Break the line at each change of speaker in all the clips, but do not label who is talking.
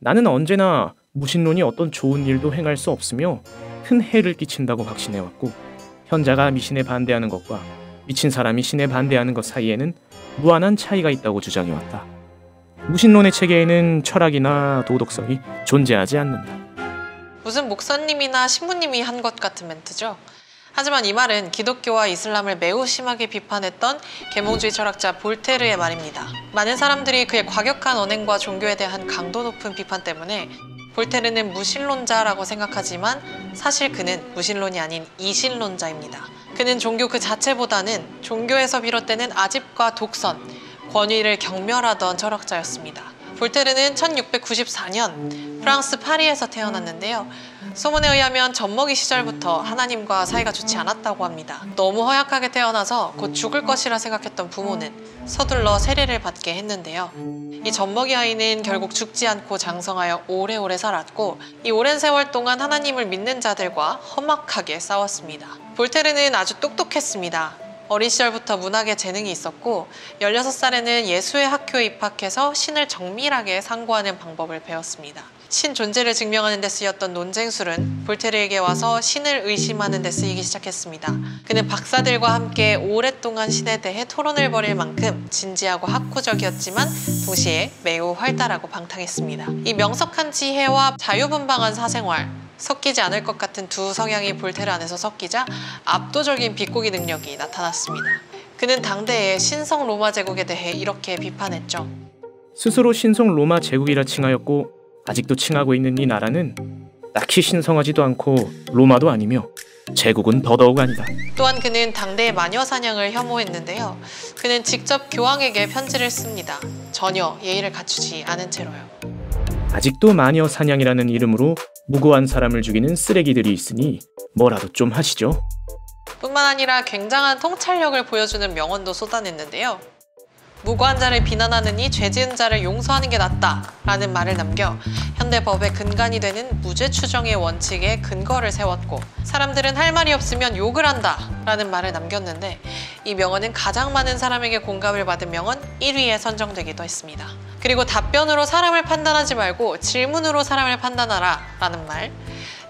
나는 언제나 무신론이 어떤 좋은 일도 행할 수 없으며 큰 해를 끼친다고 확신해왔고, 현자가 미신에 반대하는 것과 미친 사람이 신에 반대하는 것 사이에는 무한한 차이가 있다고 주장해왔다. 무신론의 체계에는 철학이나 도덕성이 존재하지 않는다.
무슨 목사님이나 신부님이 한 것 같은 멘트죠. 하지만 이 말은 기독교와 이슬람을 매우 심하게 비판했던 계몽주의 철학자 볼테르의 말입니다. 많은 사람들이 그의 과격한 언행과 종교에 대한 강도 높은 비판 때문에 볼테르는 무신론자라고 생각하지만 사실 그는 무신론이 아닌 이신론자입니다. 그는 종교 그 자체보다는 종교에서 비롯되는 아집과 독선, 권위를 경멸하던 철학자였습니다. 볼테르는 1694년 프랑스 파리에서 태어났는데요. 소문에 의하면 젖먹이 시절부터 하나님과 사이가 좋지 않았다고 합니다. 너무 허약하게 태어나서 곧 죽을 것이라 생각했던 부모는 서둘러 세례를 받게 했는데요. 이 젖먹이 아이는 결국 죽지 않고 장성하여 오래오래 살았고, 이 오랜 세월 동안 하나님을 믿는 자들과 험악하게 싸웠습니다. 볼테르는 아주 똑똑했습니다. 어린 시절부터 문학에 재능이 있었고 16살에는 예수의 학교에 입학해서 신을 정밀하게 상고하는 방법을 배웠습니다. 신 존재를 증명하는 데 쓰였던 논쟁술은 볼테르에게 와서 신을 의심하는 데 쓰이기 시작했습니다. 그는 박사들과 함께 오랫동안 신에 대해 토론을 벌일 만큼 진지하고 학구적이었지만 동시에 매우 활달하고 방탕했습니다. 이 명석한 지혜와 자유분방한 사생활, 섞이지 않을 것 같은 두 성향이 볼테르 안에서 섞이자 압도적인 비꼬기 능력이 나타났습니다. 그는 당대의 신성 로마 제국에 대해 이렇게 비판했죠.
스스로 신성 로마 제국이라 칭하였고 아직도 칭하고 있는 이 나라는 딱히 신성하지도 않고 로마도 아니며 제국은 더더욱 아니다.
또한 그는 당대의 마녀 사냥을 혐오했는데요. 그는 직접 교황에게 편지를 씁니다. 전혀 예의를 갖추지 않은 채로요.
아직도 마녀 사냥이라는 이름으로 무고한 사람을 죽이는 쓰레기들이 있으니 뭐라도 좀 하시죠.
뿐만 아니라 굉장한 통찰력을 보여주는 명언도 쏟아냈는데요. 무고한 자를 비난하느니 죄 지은 자를 용서하는 게 낫다 라는 말을 남겨 현대법의 근간이 되는 무죄 추정의 원칙에 근거를 세웠고, 사람들은 할 말이 없으면 욕을 한다 라는 말을 남겼는데, 이 명언은 가장 많은 사람에게 공감을 받은 명언 1위에 선정되기도 했습니다. 그리고 답변으로 사람을 판단하지 말고 질문으로 사람을 판단하라 라는 말,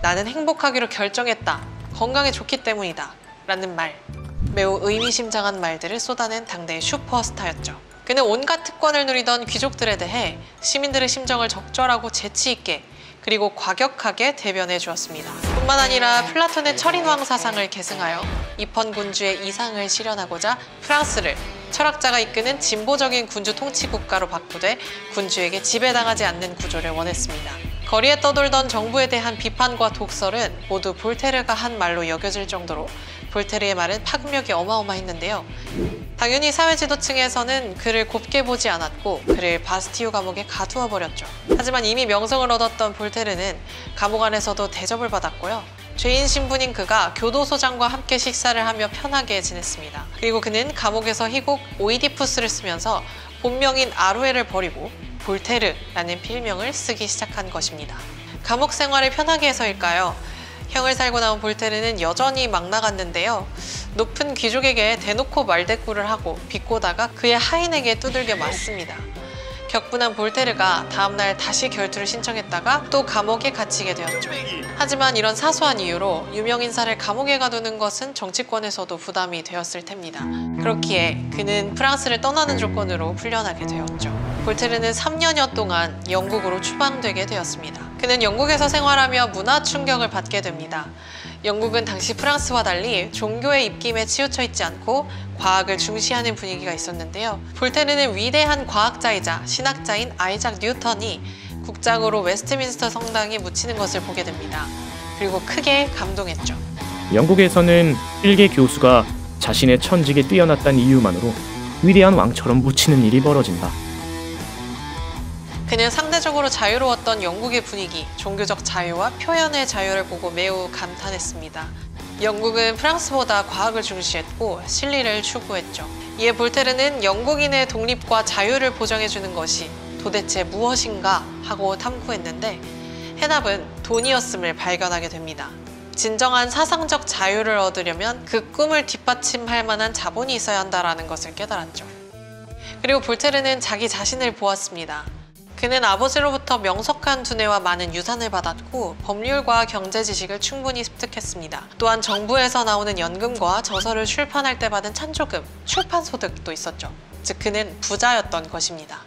나는 행복하기로 결정했다, 건강에 좋기 때문이다 라는 말, 매우 의미심장한 말들을 쏟아낸 당대의 슈퍼스타였죠. 그는 온갖 특권을 누리던 귀족들에 대해 시민들의 심정을 적절하고 재치 있게 그리고 과격하게 대변해 주었습니다. 뿐만 아니라 플라톤의 철인왕 사상을 계승하여 입헌군주의 이상을 실현하고자 프랑스를 철학자가 이끄는 진보적인 군주 통치 국가로 바꾸되 군주에게 지배당하지 않는 구조를 원했습니다. 거리에 떠돌던 정부에 대한 비판과 독설은 모두 볼테르가 한 말로 여겨질 정도로 볼테르의 말은 파급력이 어마어마했는데요. 당연히 사회지도층에서는 그를 곱게 보지 않았고 그를 바스티유 감옥에 가두어 버렸죠. 하지만 이미 명성을 얻었던 볼테르는 감옥 안에서도 대접을 받았고요. 죄인 신분인 그가 교도소장과 함께 식사를 하며 편하게 지냈습니다. 그리고 그는 감옥에서 희곡 오이디푸스를 쓰면서 본명인 아루에를 버리고 볼테르라는 필명을 쓰기 시작한 것입니다. 감옥 생활을 편하게 해서일까요? 형을 살고 나온 볼테르는 여전히 막 나갔는데요. 높은 귀족에게 대놓고 말대꾸를 하고 비꼬다가 그의 하인에게 두들겨 맞습니다. 격분한 볼테르가 다음날 다시 결투를 신청했다가 또 감옥에 갇히게 되었죠. 하지만 이런 사소한 이유로 유명인사를 감옥에 가두는 것은 정치권에서도 부담이 되었을 텐입니다. 그렇기에 그는 프랑스를 떠나는 조건으로 풀려나게 되었죠. 볼테르는 3년여 동안 영국으로 추방되게 되었습니다. 그는 영국에서 생활하며 문화 충격을 받게 됩니다. 영국은 당시 프랑스와 달리 종교의 입김에 치우쳐 있지 않고 과학을 중시하는 분위기가 있었는데요. 볼테르는 위대한 과학자이자 신학자인 아이작 뉴턴이 국장으로 웨스트민스터 성당에 묻히는 것을 보게 됩니다. 그리고 크게 감동했죠.
영국에서는 일개 교수가 자신의 천직에 뛰어났다는 이유만으로 위대한 왕처럼 묻히는 일이 벌어진다.
그는 상대적으로 자유로웠던 영국의 분위기, 종교적 자유와 표현의 자유를 보고 매우 감탄했습니다. 영국은 프랑스보다 과학을 중시했고 진리를 추구했죠. 이에 볼테르는 영국인의 독립과 자유를 보장해주는 것이 도대체 무엇인가 하고 탐구했는데 해답은 돈이었음을 발견하게 됩니다. 진정한 사상적 자유를 얻으려면 그 꿈을 뒷받침할 만한 자본이 있어야 한다는 것을 깨달았죠. 그리고 볼테르는 자기 자신을 보았습니다. 그는 아버지로부터 명석한 두뇌와 많은 유산을 받았고 법률과 경제 지식을 충분히 습득했습니다. 또한 정부에서 나오는 연금과 저서를 출판할 때 받은 찬조금, 출판 소득도 있었죠. 즉 그는 부자였던 것입니다.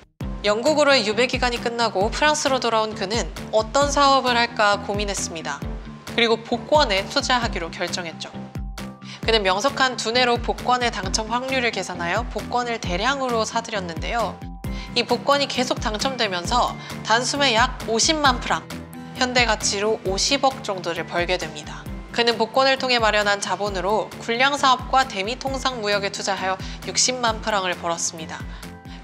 영국으로의 유배 기간이 끝나고 프랑스로 돌아온 그는 어떤 사업을 할까 고민했습니다. 그리고 복권에 투자하기로 결정했죠. 그는 명석한 두뇌로 복권의 당첨 확률을 계산하여 복권을 대량으로 사들였는데요. 이 복권이 계속 당첨되면서 단숨에 약 50만 프랑, 현대 가치로 50억 정도를 벌게 됩니다. 그는 복권을 통해 마련한 자본으로 군량사업과 대미통상 무역에 투자하여 60만 프랑을 벌었습니다.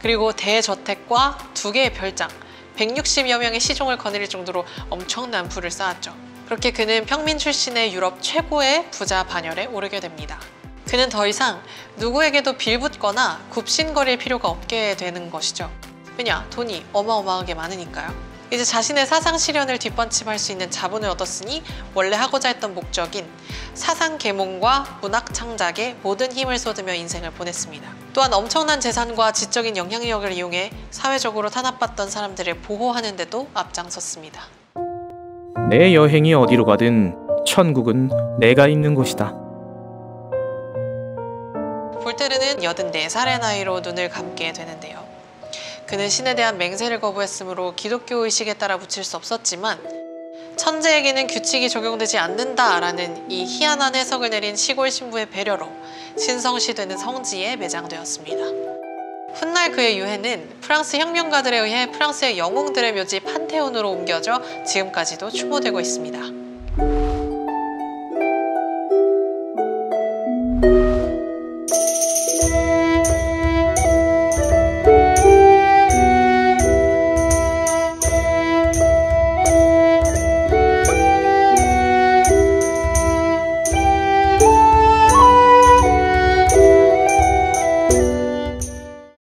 그리고 대저택과 2개의 별장, 160여 명의 시종을 거느릴 정도로 엄청난 부를 쌓았죠. 그렇게 그는 평민 출신의 유럽 최고의 부자 반열에 오르게 됩니다. 그는 더 이상 누구에게도 빌붙거나 굽신거릴 필요가 없게 되는 것이죠. 왜냐? 돈이 어마어마하게 많으니까요. 이제 자신의 사상 실현을 뒷받침할 수 있는 자본을 얻었으니 원래 하고자 했던 목적인 사상 계몽과 문학 창작에 모든 힘을 쏟으며 인생을 보냈습니다. 또한 엄청난 재산과 지적인 영향력을 이용해 사회적으로 탄압받던 사람들을 보호하는 데도 앞장섰습니다.
내 여행이 어디로 가든 천국은 내가 있는 곳이다.
볼테르는 84살의 나이로 눈을 감게 되는데요. 그는 신에 대한 맹세를 거부했으므로 기독교 의식에 따라 묻힐 수 없었지만 천재에게는 규칙이 적용되지 않는다라는 이 희한한 해석을 내린 시골 신부의 배려로 신성시되는 성지에 매장되었습니다. 훗날 그의 유해는 프랑스 혁명가들에 의해 프랑스의 영웅들의 묘지 판테온으로 옮겨져 지금까지도 추모되고 있습니다.